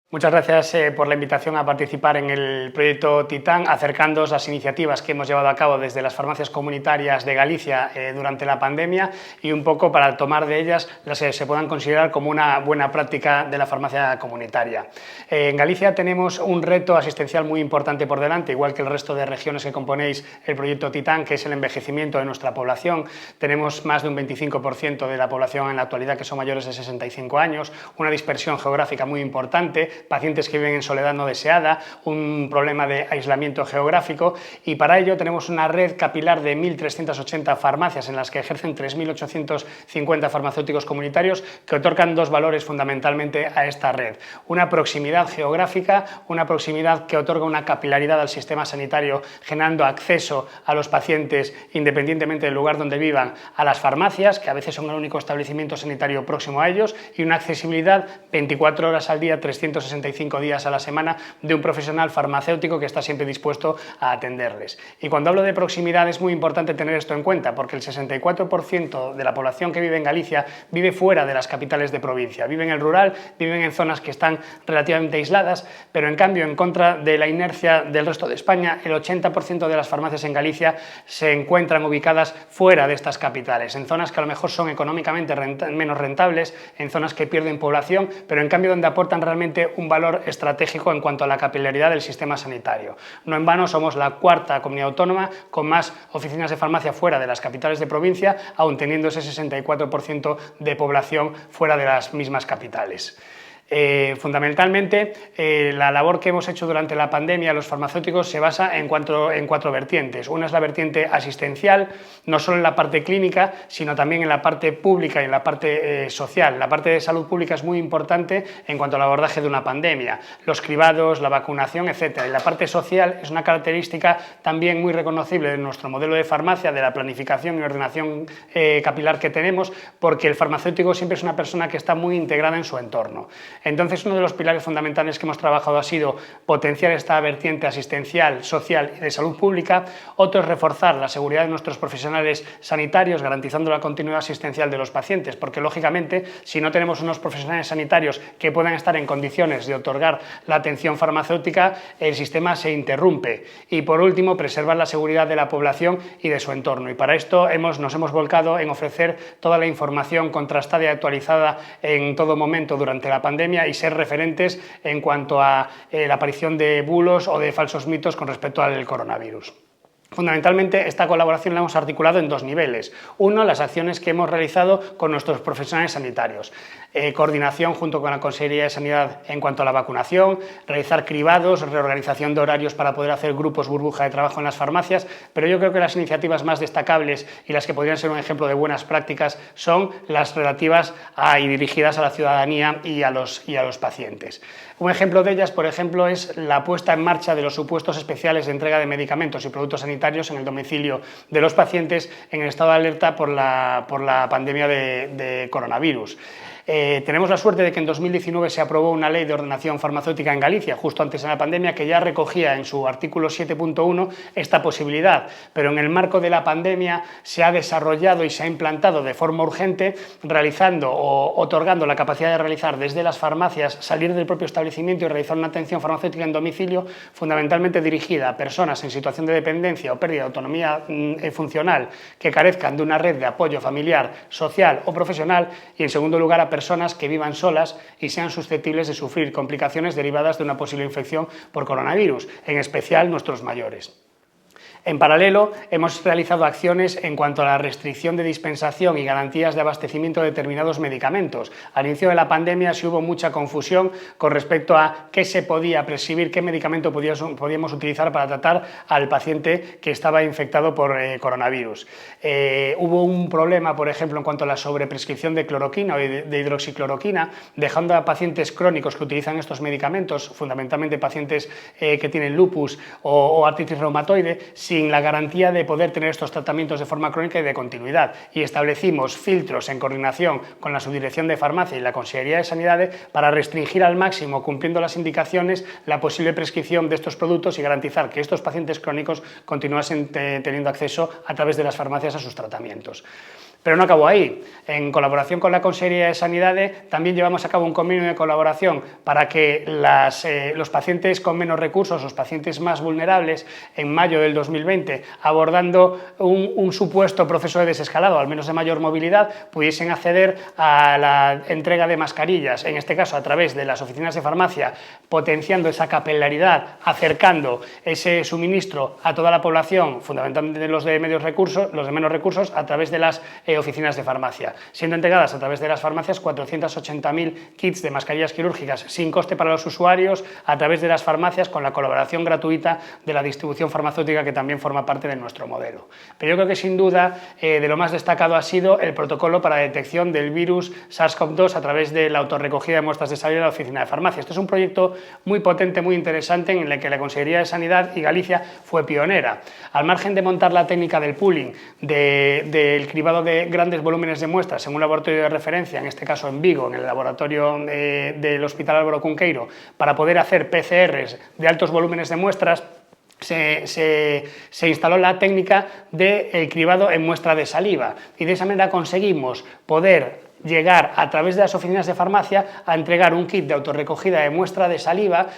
Muchas gracias por la invitación a participar en el proyecto Titán, acercándoos las iniciativas que hemos llevado a cabo desde las farmacias comunitarias de Galicia durante la pandemia y un poco para tomar de ellas las que se puedan considerar como una buena práctica de la farmacia comunitaria. En Galicia tenemos un reto asistencial muy importante por delante, igual que el resto de regiones que componéis el proyecto Titán, que es el envejecimiento de nuestra población. Tenemos más de un 25% de la población en la actualidad que son mayores de 65 años, una dispersión geográfica muy importante, pacientes que viven en soledad no deseada, un problema de aislamiento geográfico, y para ello tenemos una red capilar de 1.380 farmacias en las que ejercen 3.850 farmacéuticos comunitarios que otorgan dos valores fundamentalmente a esta red: una proximidad geográfica, una proximidad que otorga una capilaridad al sistema sanitario, generando acceso a los pacientes independientemente del lugar donde vivan a las farmacias, que a veces son el único establecimiento sanitario próximo a ellos, y una accesibilidad 24 horas al día, 365 días a la semana de un profesional farmacéutico que está siempre dispuesto a atenderles. Y cuando hablo de proximidad es muy importante tener esto en cuenta, porque el 64% de la población que vive en Galicia vive fuera de las capitales de provincia, vive en el rural, viven en zonas que están relativamente aisladas, pero en cambio, en contra de la inercia del resto de España, el 80% de las farmacias en Galicia se encuentran ubicadas fuera de estas capitales, en zonas que a lo mejor son económicamente menos rentables, en zonas que pierden población, pero en cambio donde aportan realmente un valor estratégico en cuanto a la capilaridad del sistema sanitario. No en vano somos la cuarta comunidad autónoma con más oficinas de farmacia fuera de las capitales de provincia, aun teniendo ese 64% de población fuera de las mismas capitales. Fundamentalmente, la labor que hemos hecho durante la pandemia los farmacéuticos se basa en cuatro vertientes. Una es la vertiente asistencial, no solo en la parte clínica, sino también en la parte pública y en la parte social. La parte de salud pública es muy importante en cuanto al abordaje de una pandemia, los cribados, la vacunación, etc. Y la parte social es una característica también muy reconocible de nuestro modelo de farmacia, de la planificación y ordenación capilar que tenemos, porque el farmacéutico siempre es una persona que está muy integrada en su entorno. Entonces, uno de los pilares fundamentales que hemos trabajado ha sido potenciar esta vertiente asistencial, social y de salud pública. Otro es reforzar la seguridad de nuestros profesionales sanitarios, garantizando la continuidad asistencial de los pacientes, porque lógicamente, si no tenemos unos profesionales sanitarios que puedan estar en condiciones de otorgar la atención farmacéutica, el sistema se interrumpe. Y por último, preservar la seguridad de la población y de su entorno. Y para esto nos hemos volcado en ofrecer toda la información contrastada y actualizada en todo momento durante la pandemia y ser referentes en cuanto a la aparición de bulos o de falsos mitos con respecto al coronavirus. Fundamentalmente, esta colaboración la hemos articulado en dos niveles. Uno, las acciones que hemos realizado con nuestros profesionales sanitarios. Coordinación junto con la Consejería de Sanidad en cuanto a la vacunación, realizar cribados, reorganización de horarios para poder hacer grupos burbuja de trabajo en las farmacias, pero yo creo que las iniciativas más destacables y las que podrían ser un ejemplo de buenas prácticas son las relativas y dirigidas a la ciudadanía y a los pacientes. Un ejemplo de ellas, por ejemplo, es la puesta en marcha de los supuestos especiales de entrega de medicamentos y productos sanitarios en el domicilio de los pacientes en el estado de alerta por la pandemia de coronavirus. Tenemos la suerte de que en 2019 se aprobó una ley de ordenación farmacéutica en Galicia, justo antes de la pandemia, que ya recogía en su artículo 7.1 esta posibilidad, pero en el marco de la pandemia se ha desarrollado y se ha implantado de forma urgente, realizando o otorgando la capacidad de realizar desde las farmacias, salir del propio establecimiento y realizar una atención farmacéutica en domicilio, fundamentalmente dirigida a personas en situación de dependencia o pérdida de autonomía funcional que carezcan de una red de apoyo familiar, social o profesional, y en segundo lugar a personas que vivan solas y sean susceptibles de sufrir complicaciones derivadas de una posible infección por coronavirus, en especial nuestros mayores. En paralelo, hemos realizado acciones en cuanto a la restricción de dispensación y garantías de abastecimiento de determinados medicamentos. Al inicio de la pandemia sí hubo mucha confusión con respecto a qué se podía prescribir, qué medicamento podíamos utilizar para tratar al paciente que estaba infectado por coronavirus. Hubo un problema, por ejemplo, en cuanto a la sobreprescripción de cloroquina o de hidroxicloroquina, dejando a pacientes crónicos que utilizan estos medicamentos, fundamentalmente pacientes que tienen lupus o artritis reumatoide, sin la garantía de poder tener estos tratamientos de forma crónica y de continuidad. Y establecimos filtros en coordinación con la Subdirección de Farmacia y la Consejería de Sanidad para restringir al máximo, cumpliendo las indicaciones, la posible prescripción de estos productos y garantizar que estos pacientes crónicos continuasen teniendo acceso a través de las farmacias a sus tratamientos. Pero no acabó ahí. En colaboración con la Consellería de Sanidade también llevamos a cabo un convenio de colaboración para que los pacientes con menos recursos, los pacientes más vulnerables, en mayo del 2020, abordando un supuesto proceso de desescalado, al menos de mayor movilidad, pudiesen acceder a la entrega de mascarillas, en este caso a través de las oficinas de farmacia, potenciando esa capilaridad, acercando ese suministro a toda la población, fundamentalmente los de menos recursos, a través de las oficinas de farmacia, siendo entregadas a través de las farmacias 480.000 kits de mascarillas quirúrgicas sin coste para los usuarios a través de las farmacias, con la colaboración gratuita de la distribución farmacéutica, que también forma parte de nuestro modelo. Pero yo creo que sin duda de lo más destacado ha sido el protocolo para la detección del virus SARS-CoV-2 a través de la autorrecogida de muestras de saliva en la oficina de farmacia. Esto es un proyecto muy potente, muy interesante, en el que la Consellería de Sanidad y Galicia fue pionera. Al margen de montar la técnica del pooling, del cribado de grandes volúmenes de muestras en un laboratorio de referencia, en este caso en Vigo, en el laboratorio del Hospital Álvaro Cunqueiro, para poder hacer PCRs de altos volúmenes de muestras, se instaló la técnica del cribado en muestra de saliva, y de esa manera conseguimos poder llegar a través de las oficinas de farmacia a entregar un kit de autorrecogida de muestra de saliva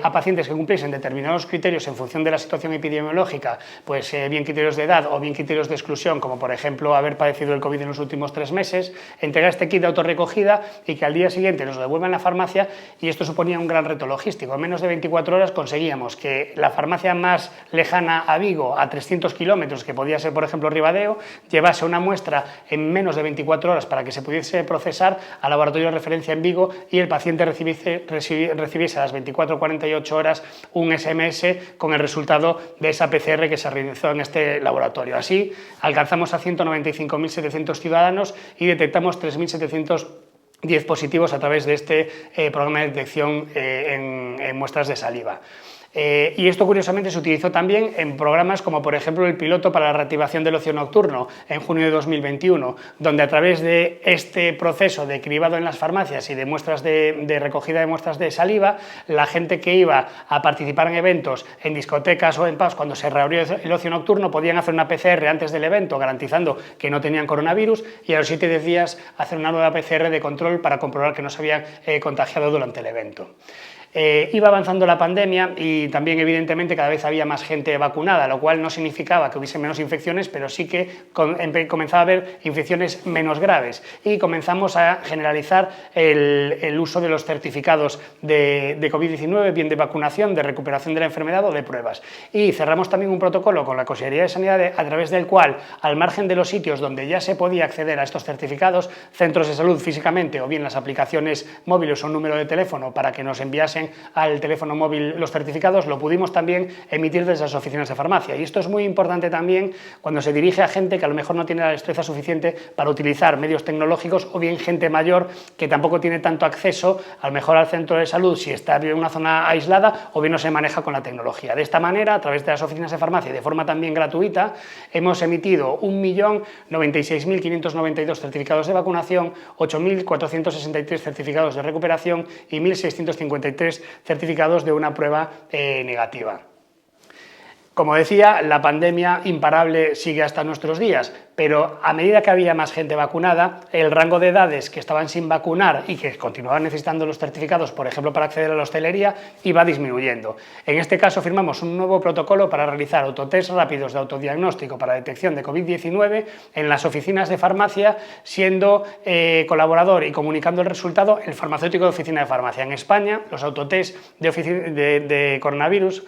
a pacientes que cumpliesen determinados criterios en función de la situación epidemiológica, pues bien criterios de edad o bien criterios de exclusión, como por ejemplo haber padecido el COVID en los últimos 3 meses, entregar este kit de autorrecogida y que al día siguiente nos lo devuelvan a la farmacia, y esto suponía un gran reto logístico. En menos de 24 horas conseguíamos que la farmacia más lejana a Vigo, a 300 kilómetros, que podía ser por ejemplo Ribadeo, llevase una muestra en menos de 24 horas para que se pudiese procesar al laboratorio de referencia en Vigo, y el paciente recibiese a las 24 o 48 horas un SMS con el resultado de esa PCR que se realizó en este laboratorio. Así alcanzamos a 195.700 ciudadanos y detectamos 3.710 positivos a través de este programa de detección en muestras de saliva. Y esto curiosamente se utilizó también en programas como por ejemplo el piloto para la reactivación del ocio nocturno en junio de 2021, donde a través de este proceso de cribado en las farmacias y de muestras de recogida de muestras de saliva, la gente que iba a participar en eventos, en discotecas o en pubs, cuando se reabrió el ocio nocturno, podían hacer una PCR antes del evento garantizando que no tenían coronavirus, y a los 7 días hacer una nueva PCR de control para comprobar que no se habían contagiado durante el evento. Iba avanzando la pandemia y también evidentemente cada vez había más gente vacunada, lo cual no significaba que hubiese menos infecciones, pero sí que comenzaba a haber infecciones menos graves, y comenzamos a generalizar el uso de los certificados de COVID-19, bien de vacunación, de recuperación de la enfermedad o de pruebas. Y cerramos también un protocolo con la Consellería de Sanidad a través del cual, al margen de los sitios donde ya se podía acceder a estos certificados, centros de salud físicamente o bien las aplicaciones móviles o un número de teléfono para que nos enviasen al teléfono móvil los certificados, lo pudimos también emitir desde las oficinas de farmacia. Y esto es muy importante también cuando se dirige a gente que a lo mejor no tiene la destreza suficiente para utilizar medios tecnológicos, o bien gente mayor que tampoco tiene tanto acceso a lo mejor al centro de salud si está en una zona aislada o bien no se maneja con la tecnología. De esta manera, a través de las oficinas de farmacia y de forma también gratuita, hemos emitido 1.096.592 certificados de vacunación, 8.463 certificados de recuperación y 1.653 certificados de una prueba negativa. Como decía, la pandemia imparable sigue hasta nuestros días, pero a medida que había más gente vacunada, el rango de edades que estaban sin vacunar y que continuaban necesitando los certificados, por ejemplo, para acceder a la hostelería, iba disminuyendo. En este caso firmamos un nuevo protocolo para realizar autotest rápidos de autodiagnóstico para detección de COVID-19 en las oficinas de farmacia, siendo colaborador y comunicando el resultado el farmacéutico de oficina de farmacia. En España, los autotest de coronavirus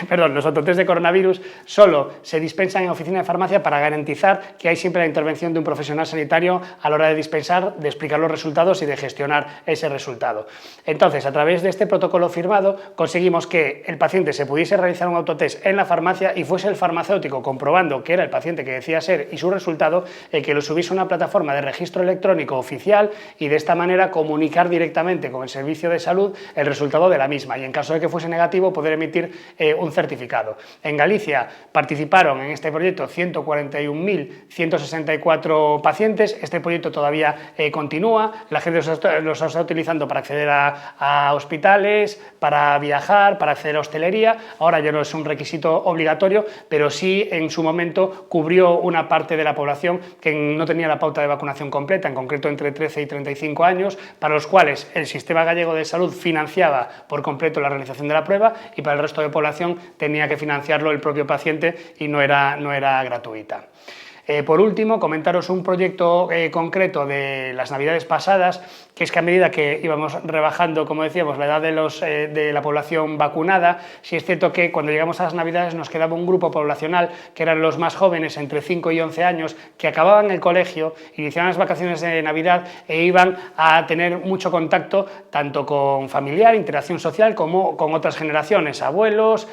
los autotest de coronavirus solo se dispensan en oficina de farmacia para garantizar que hay siempre la intervención de un profesional sanitario a la hora de dispensar, de explicar los resultados y de gestionar ese resultado. Entonces, a través de este protocolo firmado, conseguimos que el paciente se pudiese realizar un autotest en la farmacia y fuese el farmacéutico, comprobando que era el paciente que decía ser y su resultado, el que lo subiese a una plataforma de registro electrónico oficial, y de esta manera comunicar directamente con el servicio de salud el resultado de la misma, y en caso de que fuese negativo poder emitir un certificado. En Galicia participaron en este proyecto 141.164 pacientes. Este proyecto todavía continúa, la gente los está utilizando para acceder a hospitales, para viajar, para acceder a hostelería. Ahora ya no es un requisito obligatorio, pero sí en su momento cubrió una parte de la población que no tenía la pauta de vacunación completa, en concreto entre 13 y 35 años, para los cuales el Sistema Gallego de Salud financiaba por completo la realización de la prueba y para el resto de población tenía que financiarlo el propio paciente y no era gratuita. Por último, comentaros un proyecto concreto de las Navidades pasadas, que es que a medida que íbamos rebajando, como decíamos, la edad de la población vacunada, sí es cierto que cuando llegamos a las Navidades nos quedaba un grupo poblacional que eran los más jóvenes, entre 5 y 11 años, que acababan el colegio, iniciaban las vacaciones de Navidad e iban a tener mucho contacto tanto con familiar, interacción social, como con otras generaciones, abuelos,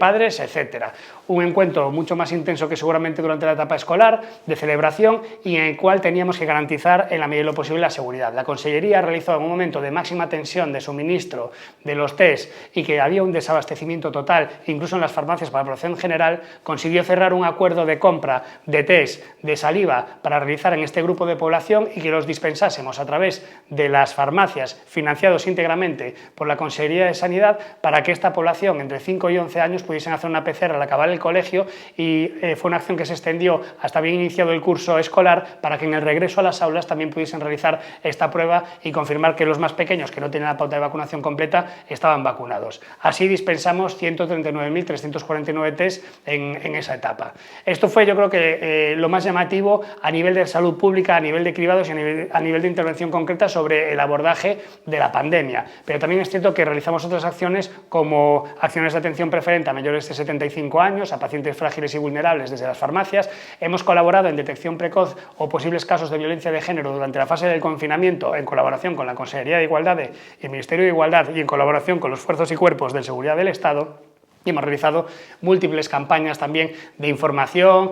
padres, etc. Un encuentro mucho más intenso que seguramente durante la etapa escolar, de celebración, y en el cual teníamos que garantizar en la medida de lo posible la seguridad. La Consellería realizó en un momento de máxima tensión de suministro de los test y que había un desabastecimiento total, incluso en las farmacias para la población general, consiguió cerrar un acuerdo de compra de test de saliva para realizar en este grupo de población y que los dispensásemos a través de las farmacias financiados íntegramente por la Consellería de Sanidad para que esta población entre 5 y 11 años pudiesen hacer una PCR al acabar el colegio, y fue una acción que se extendió hasta bien iniciado el curso escolar para que en el regreso a las aulas también pudiesen realizar esta prueba y confirmar que los más pequeños, que no tenían la pauta de vacunación completa, estaban vacunados. Así dispensamos 139.349 test en esa etapa. Esto fue, yo creo que lo más llamativo a nivel de salud pública, a nivel de cribados y a nivel de intervención concreta sobre el abordaje de la pandemia. Pero también es cierto que realizamos otras acciones como acciones de atención preferente a mayores de 75 años, a pacientes frágiles y vulnerables desde las farmacias. Hemos colaborado en detección precoz o posibles casos de violencia de género durante la fase del confinamiento en colaboración con la Consellería de Igualdad y el Ministerio de Igualdad y en colaboración con los fuerzas y cuerpos de seguridad del Estado. Y hemos realizado múltiples campañas también de información,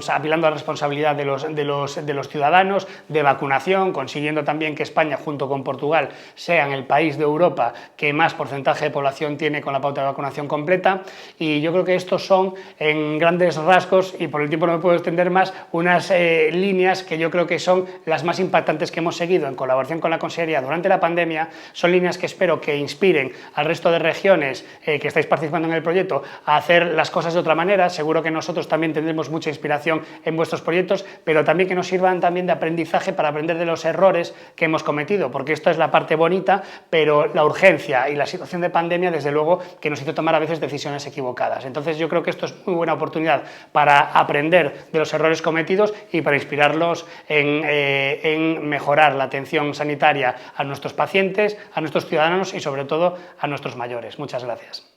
apelando a la responsabilidad de los ciudadanos, de vacunación, consiguiendo también que España, junto con Portugal, sean el país de Europa que más porcentaje de población tiene con la pauta de vacunación completa. Y yo creo que estos son, en grandes rasgos, y por el tiempo no me puedo extender más, unas líneas que yo creo que son las más impactantes que hemos seguido en colaboración con la Consellería durante la pandemia. Son líneas que espero que inspiren al resto de regiones que estáis participando en el proyecto a hacer las cosas de otra manera. Seguro que nosotros también tendremos mucha inspiración en vuestros proyectos, pero también que nos sirvan también de aprendizaje para aprender de los errores que hemos cometido, porque esto es la parte bonita, pero la urgencia y la situación de pandemia, desde luego, que nos hizo tomar a veces decisiones equivocadas. Entonces yo creo que esto es muy buena oportunidad para aprender de los errores cometidos y para inspirarlos en mejorar la atención sanitaria a nuestros pacientes, a nuestros ciudadanos y sobre todo a nuestros mayores. Muchas gracias.